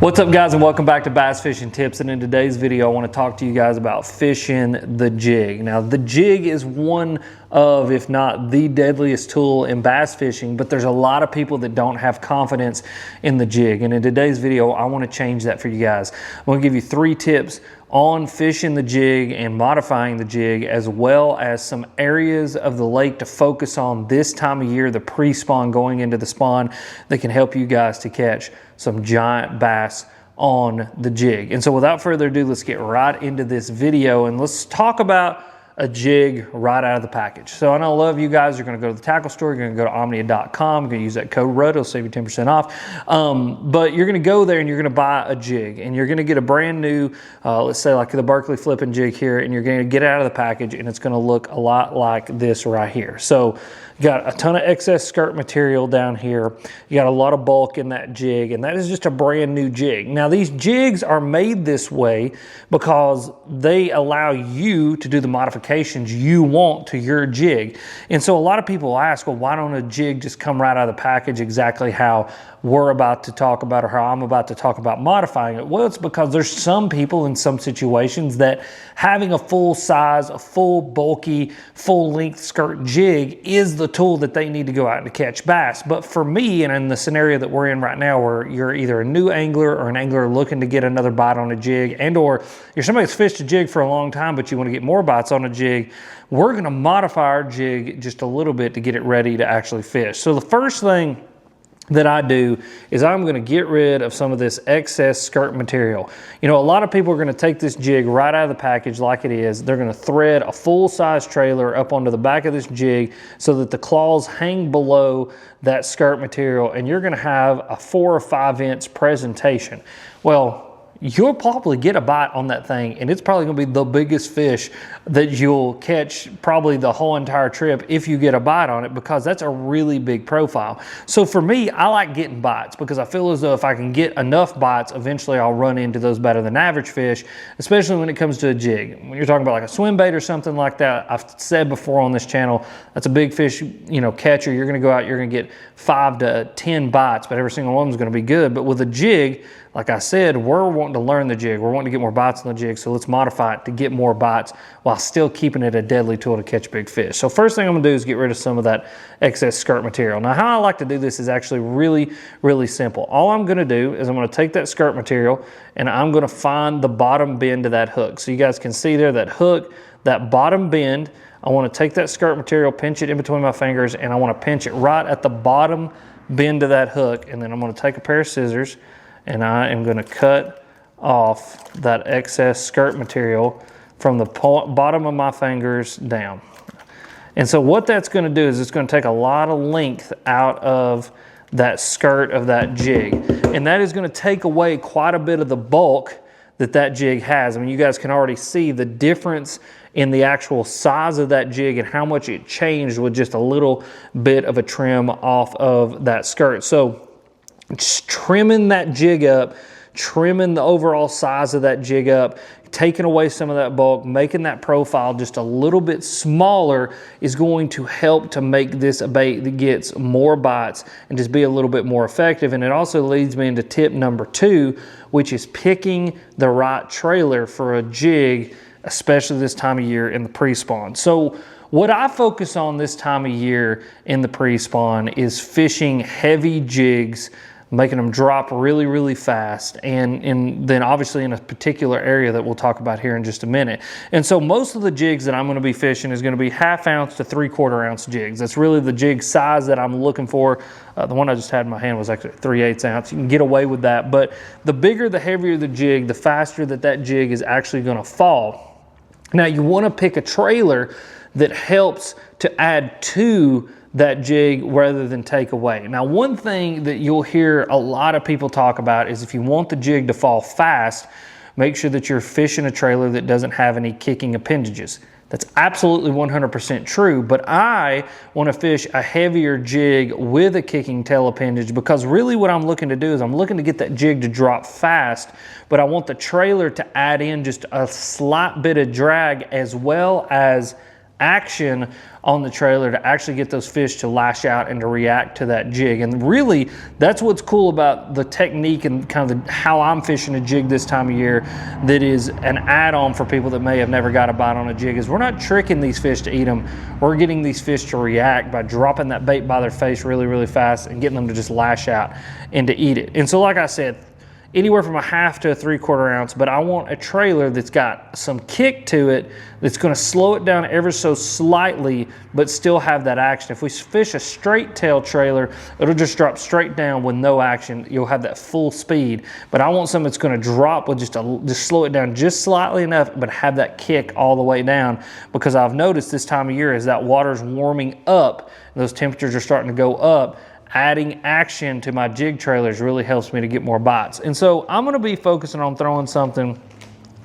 What's up, guys, and welcome back to Bass Fishing Tips. And in today's video I want to talk to you guys about fishing the jig. Now, the jig is one of, if not the deadliest tool in bass fishing, but there's a lot of people that don't have confidence in the jig. And in today's video I want to change that for you guys. I'm going to give you 3 tips on fishing the jig and modifying the jig, as well as some areas of the lake to focus on this time of year, the pre-spawn going into the spawn, that can help you guys to catch some giant bass on the jig. And so without further ado, let's get right into this video and let's talk about a jig right out of the package. So I know a lot of you guys are going to go to the tackle store, you're going to go to omnia.com, you're going to use that code RUD, it'll save you 10% off. But you're going to go there and you're going to buy a jig, and you're going to get a brand new, let's say like the Berkeley flipping jig here, and you're going to get it out of the package and it's going to look a lot like this right here. So you got a ton of excess skirt material down here. You got a lot of bulk in that jig, and that is just a brand new jig. Now, these jigs are made this way because they allow you to do the modifications you want to your jig. And so a lot of people ask, well, why don't a jig just come right out of the package exactly how we're about to talk about, or how I'm about to talk about modifying it? Well, it's because there's some people in some situations that having a full size, a full bulky, full length skirt jig is the tool that they need to go out to catch bass. But for me, and in the scenario that we're in right now, where you're either a new angler or an angler looking to get another bite on a jig, and or you're somebody that's fished a jig for a long time but you want to get more bites on a jig, we're going to modify our jig just a little bit to get it ready to actually fish. So the first thing that I do is I'm going to get rid of some of this excess skirt material. You know, a lot of people are going to take this jig right out of the package like it is. They're going to thread a full-size trailer up onto the back of this jig so that the claws hang below that skirt material, and you're going to have a 4 or 5 inch presentation. Well, you'll probably get a bite on that thing, and it's probably going to be the biggest fish that you'll catch probably the whole entire trip if you get a bite on it, because that's a really big profile. So for me, I like getting bites because I feel as though if I can get enough bites, eventually I'll run into those better than average fish, especially when it comes to a jig. When you're talking about like a swim bait or something like that, I've said before on this channel, that's a big fish, you know, catcher. You're going to go out, you're going to get 5 to 10 bites, but every single one is going to be good. But with a jig, like I said, we're wanting to learn the jig. We're wanting to get more bites on the jig, so let's modify it to get more bites while still keeping it a deadly tool to catch big fish. So first thing I'm going to do is get rid of some of that excess skirt material. Now, how I like to do this is actually really, really simple. All I'm going to do is I'm going to take that skirt material and I'm going to find the bottom bend of that hook. So you guys can see there, that hook, that bottom bend, I want to take that skirt material, pinch it in between my fingers, and I want to pinch it right at the bottom bend of that hook. And then I'm going to take a pair of scissors and I am going to cut off that excess skirt material from the bottom of my fingers down. And so what that's going to do is it's going to take a lot of length out of that skirt of that jig, and that is going to take away quite a bit of the bulk that that jig has. I mean, you guys can already see the difference in the actual size of that jig and how much it changed with just a little bit of a trim off of that skirt. So just trimming that jig up, trimming the overall size of that jig up, taking away some of that bulk, making that profile just a little bit smaller is going to help to make this a bait that gets more bites and just be a little bit more effective. And it also leads me into tip number 2, which is picking the right trailer for a jig, especially this time of year in the pre-spawn. So what I focus on this time of year in the pre-spawn is fishing heavy jigs, making them drop really, really fast, and then obviously in a particular area that we'll talk about here in just a minute. And so most of the jigs that I'm going to be fishing is going to be 1/2 ounce to 3/4 ounce jigs. That's really the jig size that I'm looking for. The one I just had in my hand was actually 3/8 ounce. You can get away with that, but the bigger, the heavier the jig, the faster that that jig is actually going to fall. Now, you want to pick a trailer that helps to add to that jig rather than take away. Now, one thing that you'll hear a lot of people talk about is if you want the jig to fall fast, make sure that you're fishing a trailer that doesn't have any kicking appendages. That's absolutely 100% true, but I want to fish a heavier jig with a kicking tail appendage, because really what I'm looking to do is I'm looking to get that jig to drop fast, but I want the trailer to add in just a slight bit of drag as well as action on the trailer to actually get those fish to lash out and to react to that jig. And really, that's what's cool about the technique and kind of how I'm fishing a jig this time of year that is an add-on for people that may have never got a bite on a jig, is we're not tricking these fish to eat them. We're getting these fish to react by dropping that bait by their face really, really fast and getting them to just lash out and to eat it. And so like I said, anywhere from a half to a 3/4 ounce, but I want a trailer that's got some kick to it, that's going to slow it down ever so slightly, but still have that action. If we fish a straight tail trailer, it'll just drop straight down with no action. You'll have that full speed, but I want something that's going to drop with just slow it down just slightly enough, but have that kick all the way down, because I've noticed this time of year as that water's warming up, and those temperatures are starting to go up, adding action to my jig trailers really helps me to get more bites. And so I'm going to be focusing on throwing something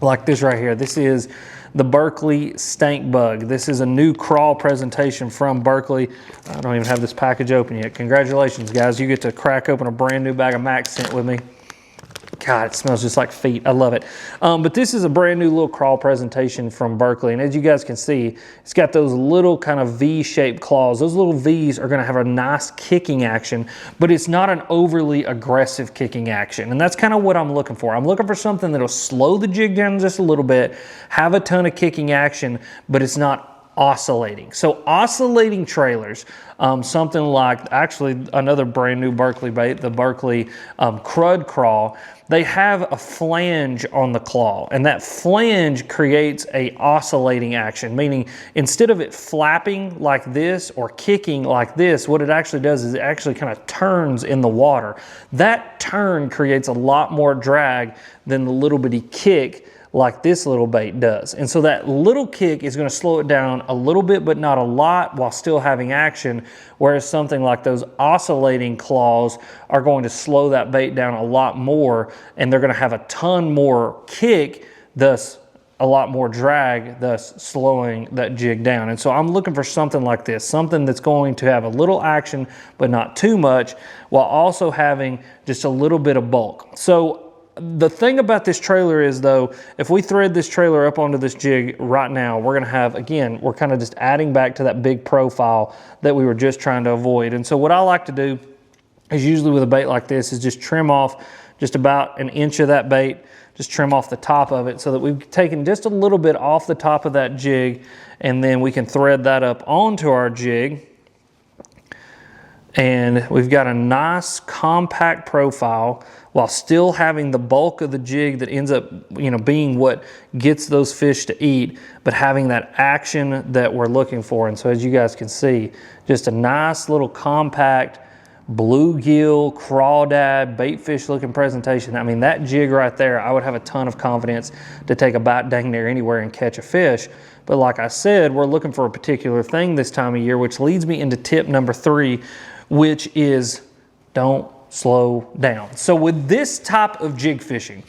like this right here. This is the Berkley Stank Bug. This is a new crawl presentation from Berkley. I don't even have this package open yet. Congratulations, guys. You get to crack open a brand new bag of Max Scent with me. God, it smells just like feet. I love it. But this is a brand new little crawl presentation from Berkley. And as you guys can see, it's got those little kind of V-shaped claws. Those little V's are going to have a nice kicking action, but it's not an overly aggressive kicking action. And that's kind of what I'm looking for. I'm looking for something that'll slow the jig down just a little bit, have a ton of kicking action, but it's not oscillating. So oscillating trailers, something like actually another brand new Berkley bait, the Berkley Crud Crawl, they have a flange on the claw, and that flange creates a oscillating action, meaning instead of it flapping like this or kicking like this, what it actually does is it actually kind of turns in the water. That turn creates a lot more drag than the little bitty kick like this little bait does. And so that little kick is going to slow it down a little bit, but not a lot, while still having action, whereas something like those oscillating claws are going to slow that bait down a lot more, and they're going to have a ton more kick, thus a lot more drag, thus slowing that jig down. And so I'm looking for something like this, something that's going to have a little action, but not too much, while also having just a little bit of bulk. So the thing about this trailer is, though, if we thread this trailer up onto this jig right now, we're going to have, again, we're kind of just adding back to that big profile that we were just trying to avoid. And so what I like to do is usually with a bait like this is just trim off just about an inch of that bait, just trim off the top of it so that we've taken just a little bit off the top of that jig, and then we can thread that up onto our jig. And we've got a nice compact profile while still having the bulk of the jig that ends up, being what gets those fish to eat, but having that action that we're looking for. And so as you guys can see, just a nice little compact bluegill, crawdad, baitfish looking presentation. I mean, that jig right there, I would have a ton of confidence to take a bite dang near anywhere and catch a fish. But like I said, we're looking for a particular thing this time of year, which leads me into tip number 3, which is don't slow down. So with this type of jig fishing,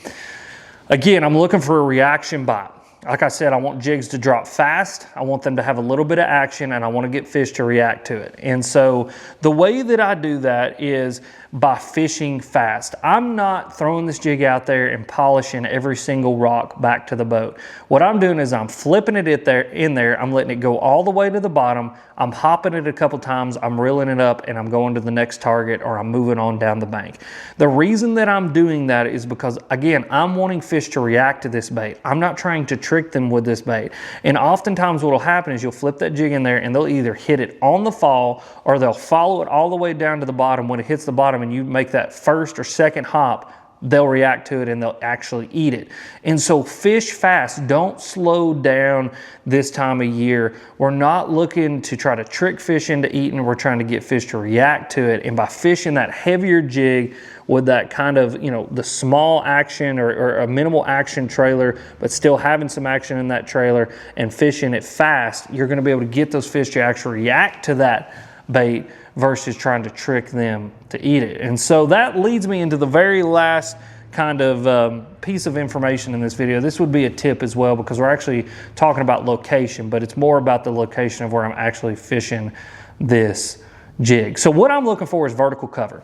again, I'm looking for a reaction bite. Like I said, I want jigs to drop fast. I want them to have a little bit of action, and I want to get fish to react to it. And so the way that I do that is by fishing fast. I'm not throwing this jig out there and polishing every single rock back to the boat. What I'm doing is I'm flipping it in there. I'm letting it go all the way to the bottom. I'm hopping it a couple times. I'm reeling it up, and I'm going to the next target, or I'm moving on down the bank. The reason that I'm doing that is because, again, I'm wanting fish to react to this bait. I'm not trying to trick them with this bait. And oftentimes what will happen is you'll flip that jig in there, and they'll either hit it on the fall, or they'll follow it all the way down to the bottom. When it hits the bottom and you make that first or second hop, they'll react to it and they'll actually eat it. And so fish fast. Don't slow down this time of year. We're not looking to try to trick fish into eating. We're trying to get fish to react to it. And by fishing that heavier jig with that kind of, the small action or a minimal action trailer, but still having some action in that trailer and fishing it fast, you're going to be able to get those fish to actually react to that bait versus trying to trick them to eat it. And so that leads me into the very last kind of piece of information in this video. This would be a tip as well, because we're actually talking about location, but it's more about the location of where I'm actually fishing this jig. So what I'm looking for is vertical cover.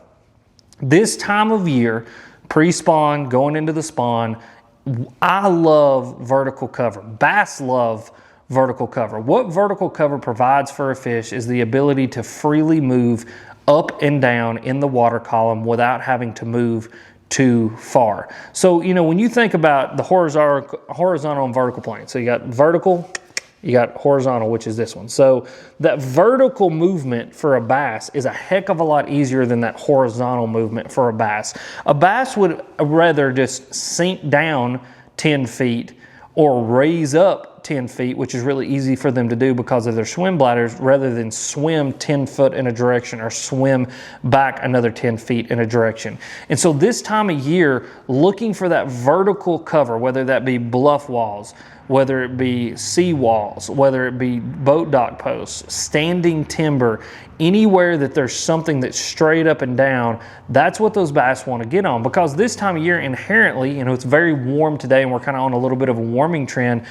This time of year, pre-spawn, going into the spawn, I love vertical cover. Bass love vertical cover. What vertical cover provides for a fish is the ability to freely move up and down in the water column without having to move too far. So, you know, when you think about the horizontal and vertical plane, so you got vertical, you got horizontal, which is this one. So that vertical movement for a bass is a heck of a lot easier than that horizontal movement for a bass. A bass would rather just sink down 10 feet or raise up 10 feet, which is really easy for them to do because of their swim bladders, rather than swim 10 foot in a direction or swim back another 10 feet in a direction. And so this time of year, looking for that vertical cover, whether that be bluff walls, whether it be sea walls, whether it be boat dock posts, standing timber, anywhere that there's something that's straight up and down, that's what those bass want to get on. Because this time of year inherently, you know, it's very warm today and we're kind of on a little bit of a warming trend,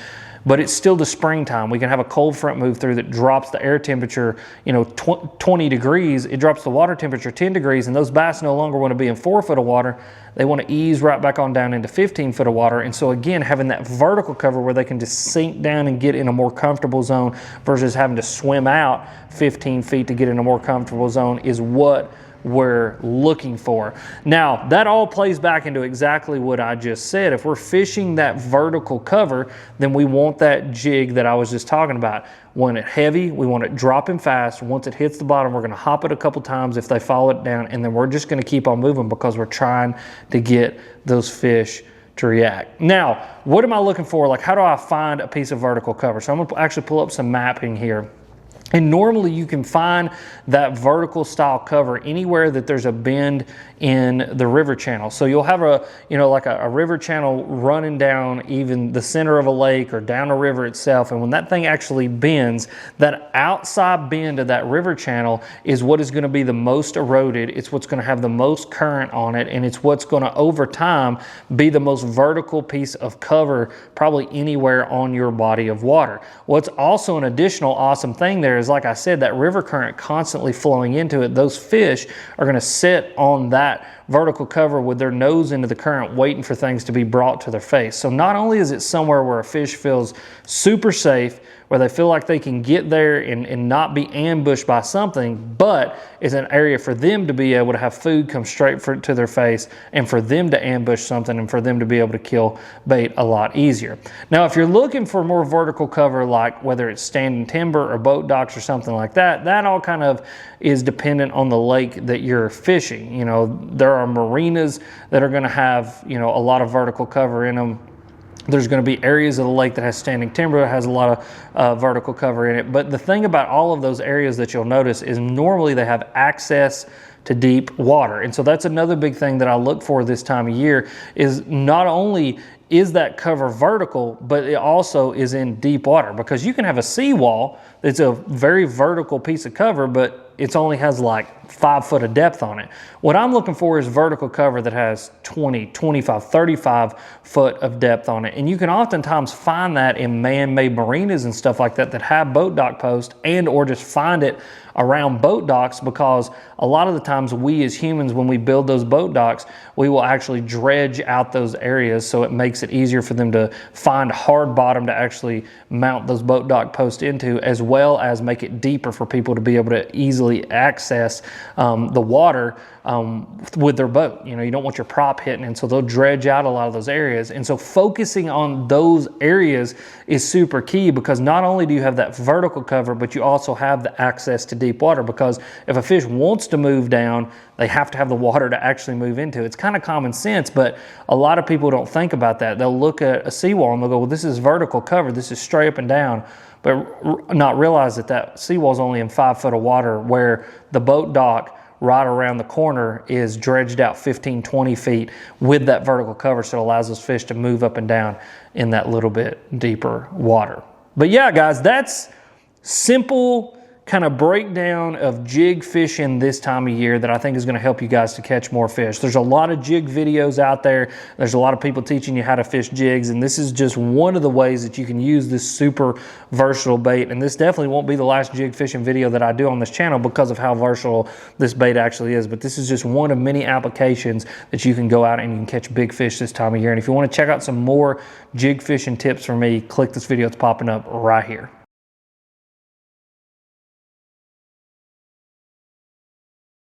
but it's still the springtime. We can have a cold front move through that drops the air temperature, you know, 20 degrees. It drops the water temperature 10 degrees, and those bass no longer want to be in 4 foot of water. They want to ease right back on down into 15 foot of water. And so again, having that vertical cover where they can just sink down and get in a more comfortable zone versus having to swim out 15 feet to get in a more comfortable zone is what we're looking for. Now, that all plays back into exactly what I just said. If we're fishing that vertical cover, then we want that jig that I was just talking about. We want it heavy, we want it dropping fast. Once it hits the bottom, we're going to hop it a couple times if they follow it down, and then we're just going to keep on moving because we're trying to get those fish to react. Now, what am I looking for? Like, how do I find a piece of vertical cover? So I'm going to actually pull up some mapping here. And normally you can find that vertical style cover anywhere that there's a bend in the river channel. So you'll have a, you know, like a river channel running down even the center of a lake or down a river itself. And when that thing actually bends, that outside bend of that river channel is what is going to be the most eroded. It's what's going to have the most current on it. And it's what's going to, over time, be the most vertical piece of cover probably anywhere on your body of water. What's also an additional awesome thing there is, like I said, that river current constantly flowing into it. Those fish are going to sit on that vertical cover with their nose into the current, waiting for things to be brought to their face. So not only is it somewhere where a fish feels super safe, where they feel like they can get there and not be ambushed by something, but it's an area for them to be able to have food come straight to their face, and for them to ambush something, and for them to be able to kill bait a lot easier. Now, if you're looking for more vertical cover, like whether it's standing timber or boat docks or something like that, that all kind of is dependent on the lake that you're fishing. You know, there are marinas that are going to have, you know, a lot of vertical cover in them. There's going to be areas of the lake that has standing timber, that has a lot of vertical cover in it. But the thing about all of those areas that you'll notice is normally they have access to deep water. And so that's another big thing that I look for this time of year, is not only is that cover vertical, but it also is in deep water, because you can have a seawall that's a very vertical piece of cover, but it only has like 5 foot of depth on it. What I'm looking for is vertical cover that has 20, 25, 35 foot of depth on it. And you can oftentimes find that in man-made marinas and stuff like that that have boat dock posts, and or just find it around boat docks, because a lot of the times we as humans, when we build those boat docks, we will actually dredge out those areas, so it makes it easier for them to find hard bottom to actually mount those boat dock posts into, as well as make it deeper for people to be able to easily access the water with their boat. You know, you don't want your prop hitting, and so they'll dredge out a lot of those areas. And so focusing on those areas is super key, because not only do you have that vertical cover, but you also have the access to deep water, because if a fish wants to move down, they have to have the water to actually move into. It's kind of common sense, but a lot of people don't think about that. They'll look at a seawall and they'll go, well, this is vertical cover, this is straight up and down, but not realize that that seawall is only in 5 foot of water, where the boat dock right around the corner is dredged out 15, 20 feet with that vertical cover, so it allows those fish to move up and down in that little bit deeper water. But yeah, guys, that's simple kind of breakdown of jig fishing this time of year that I think is going to help you guys to catch more fish. There's a lot of jig videos out there. There's a lot of people teaching you how to fish jigs, and this is just one of the ways that you can use this super versatile bait. And this definitely won't be the last jig fishing video that I do on this channel because of how versatile this bait actually is. But this is just one of many applications that you can go out and you can catch big fish this time of year. And if you want to check out some more jig fishing tips from me, click this video that's popping up right here.